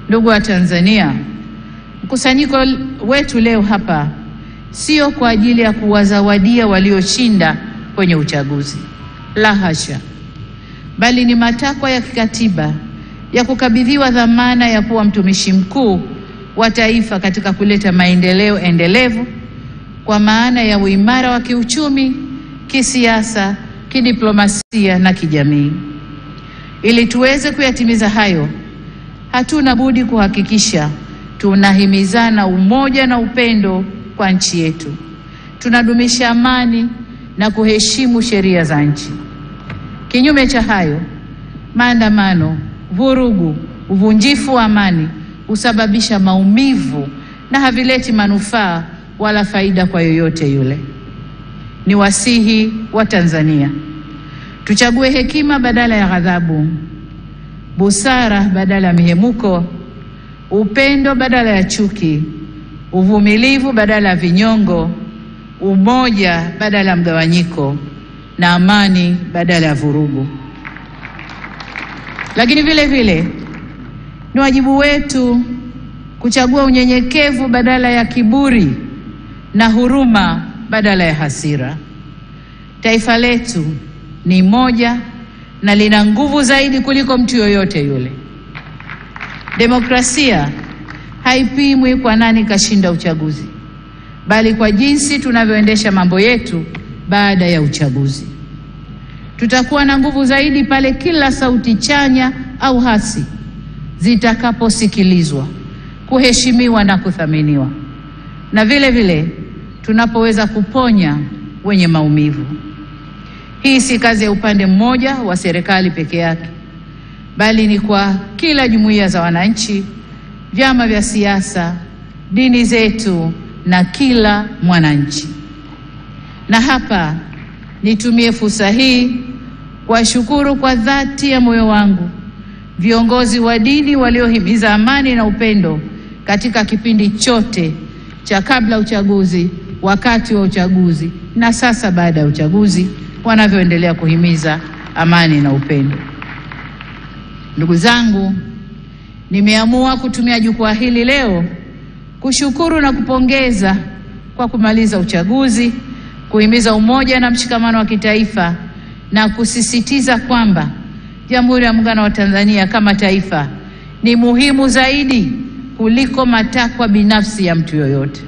Ndugu wa Tanzania, mkusanyiko wetu leo hapa sio kwa ajili ya kuwazawadia walioshinda kwenye uchaguzi, la hasha, bali ni matakwa ya kikatiba ya kukabidhiwa dhamana ya kuwa mtumishi mkuu wa taifa katika kuleta maendeleo endelevu kwa maana ya uimara wa kiuchumi, kisiasa, kidiplomasia na kijamii. Ili tuweze kuyatimiza hayo, hatuna budi kuhakikisha tunahimizana umoja na upendo kwa nchi yetu. Tunadumisha amani na kuheshimu sheria za nchi. Kinyume cha hayo, maandamano, vurugu, uvunjifu wa amani husababisha maumivu na havileti manufaa wala faida kwa yoyote yule. Ni wasihi wa Tanzania, tuchague hekima badala ya ghadhabu, busara badala ya mihemuko, upendo badala ya chuki, uvumilivu badala ya vinyongo, umoja badala ya mgawanyiko, na amani badala ya vurugu. Lakini vile vile ni wajibu wetu kuchagua unyenyekevu badala ya kiburi na huruma badala ya hasira. Taifa letu ni moja na lina nguvu zaidi kuliko mtu yoyote yule. Demokrasia haipimwi kwa nani kashinda uchaguzi, bali kwa jinsi tunavyoendesha mambo yetu baada ya uchaguzi. Tutakuwa na nguvu zaidi pale kila sauti chanya au hasi zitakaposikilizwa, kuheshimiwa na kuthaminiwa, na vile vile tunapoweza kuponya wenye maumivu. Hii si kazi ya upande mmoja wa serikali peke yake, bali ni kwa kila jumuiya za wananchi, vyama vya siasa, dini zetu na kila mwananchi. Na hapa nitumie fursa hii kuwashukuru kwa dhati ya moyo wangu viongozi wa dini waliohimiza amani na upendo katika kipindi chote cha kabla uchaguzi, wakati wa uchaguzi na sasa baada ya uchaguzi, wanavyoendelea kuhimiza amani na upendo. Ndugu zangu, nimeamua kutumia jukwaa hili leo kushukuru na kupongeza kwa kumaliza uchaguzi, kuhimiza umoja na mshikamano wa kitaifa, na kusisitiza kwamba Jamhuri ya Muungano wa Tanzania kama taifa ni muhimu zaidi kuliko matakwa binafsi ya mtu yoyote.